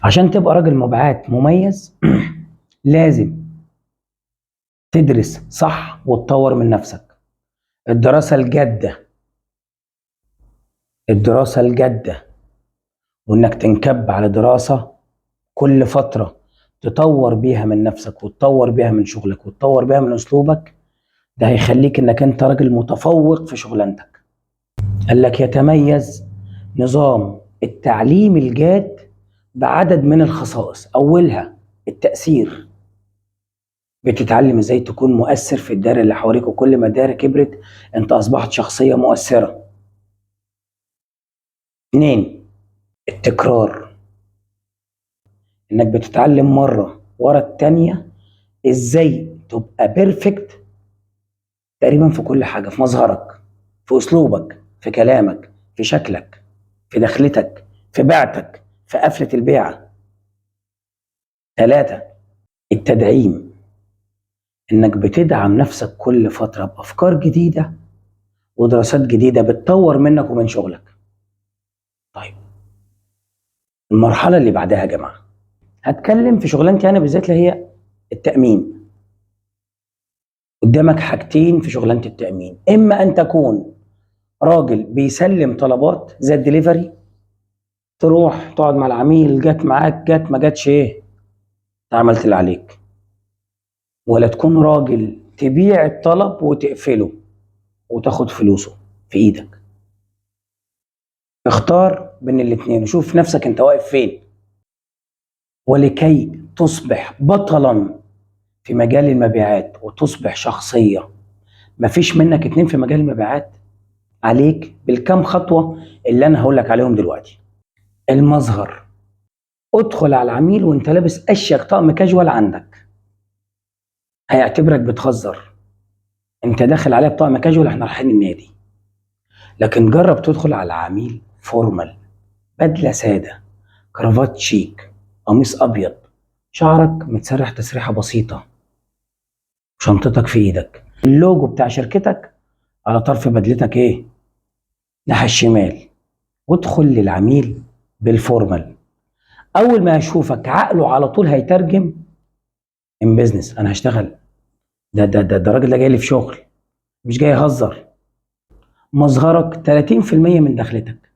عشان تبقى راجل مبيعات مميز لازم تدرس صح وتطور من نفسك. الدراسة الجادة، الدراسة الجادة، وإنك تنكب على دراسة كل فترة تطور بيها من نفسك وتطور بيها من شغلك وتطور بيها من أسلوبك. ده هيخليك إنك أنت راجل متفوق في شغلانتك. قال لك يتميز نظام التعليم الجاد بعدد من الخصائص، أولها التأثير. بتتعلم ازاي تكون مؤثر في الدائرة اللي حواليك، وكل ما الدائرة كبرت انت اصبحت شخصية مؤثرة. اتنين، التكرار. انك بتتعلم مرة ورا التانية ازاي تبقى بيرفكت تقريبا في كل حاجة، في مظهرك، في اسلوبك، في كلامك، في شكلك، في دخلتك، في بيعتك، في قفلة البيعة. ثلاثة، التدعيم. انك بتدعم نفسك كل فترة بافكار جديدة ودراسات جديدة بتطور منك ومن شغلك. طيب، المرحلة اللي بعدها يا جماعة هتكلم في شغلانتي أنا بالذات اللي هي التأمين. قدامك حاجتين في شغلانة التأمين: إما أن تكون راجل بيسلم طلبات زي الدليفري، تروح تقعد مع العميل، جت معاك جت ما جاتش إيه، أنت عملت اللي عليك. ولا تكون راجل تبيع الطلب وتقفله وتاخد فلوسه في إيدك. اختار بين الاتنين وشوف نفسك أنت واقف فين. ولكي تصبح بطلا في مجال المبيعات وتصبح شخصية مفيش منك اتنين في مجال المبيعات، عليك بالكم خطوة اللي أنا هقولك عليهم دلوقتي. المظهر: ادخل على العميل وانت لابس أشيك طقم كاجوال عندك، هيعتبرك بتهزر. انت داخل عليه بطقم كاجوال، احنا رايحين النادي. لكن جرب تدخل على عميل فورمال، بدلة سادة، كرافات شيك، قميص أبيض، شعرك متسرح تسريحة بسيطة، شنطتك في ايدك، اللوجو بتاع شركتك على طرف بدلتك ايه، ناحية الشمال. وادخل للعميل بالفورمال. اول ما يشوفك عقله على طول هيترجم ان بيزنس، انا هشتغل، ده الراجل ده جاي لي في شغل، مش جاي يهزر. مظهرك 30% من دخلتك،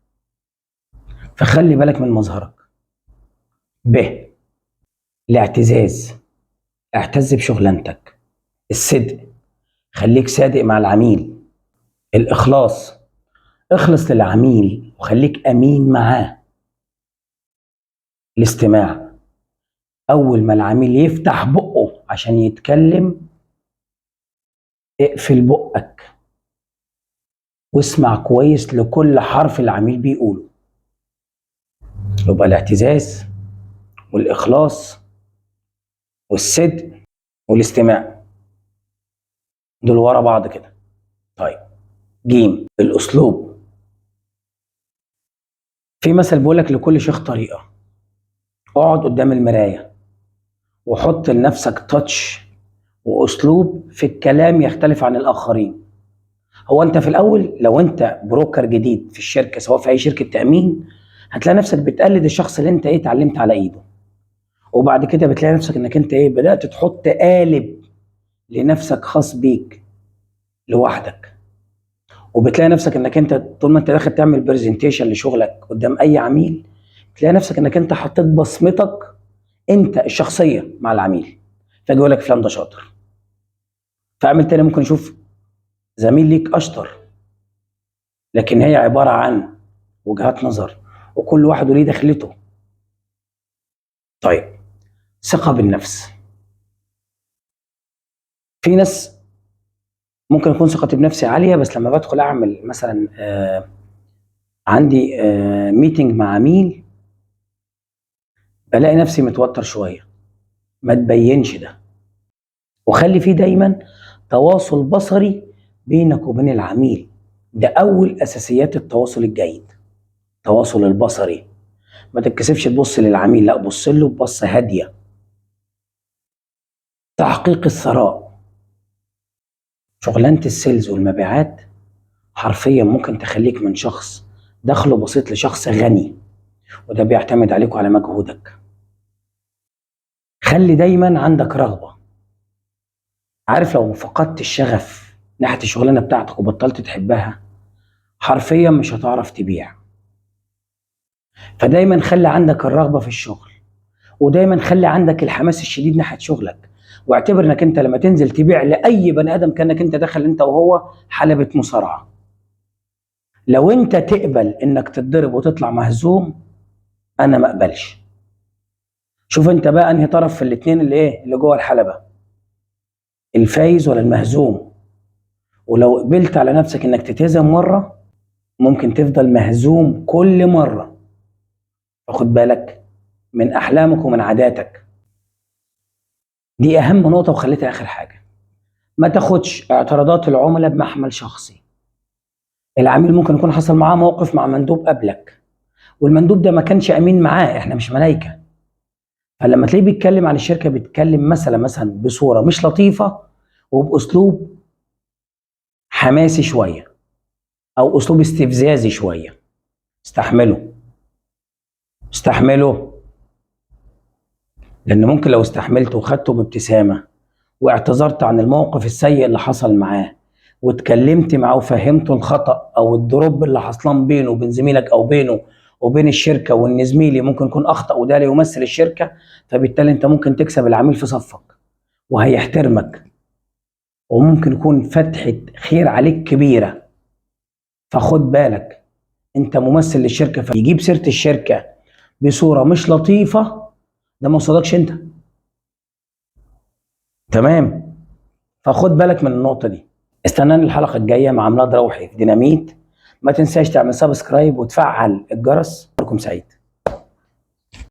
فخلي بالك من مظهرك. ب، الاعتزاز، اعتز بشغلانتك. الصدق، خليك صادق مع العميل. الاخلاص، اخلص للعميل وخليك امين معاه. الاستماع، اول ما العميل يفتح بقه عشان يتكلم اقفل بقك واسمع كويس لكل حرف العميل بيقوله. يبقى الاعتزاز والاخلاص والصدق والاستماع، دول ورا بعض كده. طيب، جيم، الاسلوب. في مثل بيقول لك لكل شيخ طريقه. اقعد قدام المرايه وحط لنفسك تاتش واسلوب في الكلام يختلف عن الاخرين. هو انت في الاول لو انت بروكر جديد في الشركه، سواء في اي شركه تامين، هتلاقي نفسك بتقلد الشخص اللي انت ايه اتعلمت على ايده. وبعد كده بتلاقي نفسك انك انت ايه بدات تحط قالب لنفسك خاص بيك لوحدك. وبتلاقي نفسك انك انت طول ما انت داخل تعمل برزنتيشن لشغلك قدام اي عميل، تلاقي نفسك انك انت حطيت بصمتك انت الشخصيه مع العميل. فاجي يقول لك فلان ده شاطر، فعميل تاني ممكن يشوف زميل ليك اشطر، لكن هي عباره عن وجهات نظر وكل واحد وليه دخلته. طيب، ثقه بالنفس. في ناس ممكن يكون ثقتي بنفسي عاليه، بس لما بدخل اعمل مثلا عندي ميتنج مع عميل بلاقي نفسي متوتر شويه. ما تبينش ده، وخلي فيه دايما تواصل بصري بينك وبين العميل. ده اول اساسيات التواصل الجيد، التواصل البصري. ما تتكسفش تبص للعميل، لا بص له ببصه هاديه. تحقيق الثراء. شغلانه السيلز والمبيعات حرفيا ممكن تخليك من شخص دخله بسيط لشخص غني، وده بيعتمد عليك وعلى مجهودك. خلي دايما عندك رغبة. عارف لو فقدت الشغف ناحية الشغلانة بتاعتك وبطلت تحبها، حرفيا مش هتعرف تبيع. فدايما خلي عندك الرغبة في الشغل، ودايما خلي عندك الحماس الشديد ناحية شغلك، واعتبر انك انت لما تنزل تبيع لأي بني آدم كأنك انت داخل انت وهو حلبة مصارعة. لو انت تقبل انك تتضرب وتطلع مهزوم، انا ما اقبلش. شوف انت بقى انهي طرف في الاتنين اللي جوه الحلبة، الفايز ولا المهزوم. ولو قبلت على نفسك انك تتهزم مرة، ممكن تفضل مهزوم كل مرة. فخد بالك من احلامك ومن عاداتك. دي اهم نقطة وخليتها اخر حاجة. ما تاخدش اعتراضات العملاء بمحمل شخصي. العميل ممكن يكون حصل معاه موقف مع مندوب قبلك، والمندوب ده ما كانش امين معاه، احنا مش ملايكة. فلما تلاقيه بيتكلم عن الشركة بيتكلم مثلا بصورة مش لطيفة وباسلوب حماسي شوية او اسلوب استفزازي شوية، استحمله. استحمله، لان ممكن لو استحملته وخدته بابتسامة واعتذرت عن الموقف السيء اللي حصل معاه، واتكلمت معاه وفهمته الخطأ او الدروب اللي حصلان بينه وبين زميلك او بينه وبين الشركة، وان زميلي ممكن يكون اخطأ وده لا يمثل الشركة، فبالتالي انت ممكن تكسب العميل في صفك وهيحترمك، وممكن يكون فتحة خير عليك كبيرة. فخد بالك، انت ممثل للشركة، فيجيب سيرة الشركة بصورة مش لطيفة، ده ما وصلكش انت. تمام؟ فخد بالك من النقطة دي. استناني الحلقة الجاية مع ميلاد روحي في ديناميت. ما تنساش تعمل سبسكرايب وتفعل الجرس. نهاركم سعيد.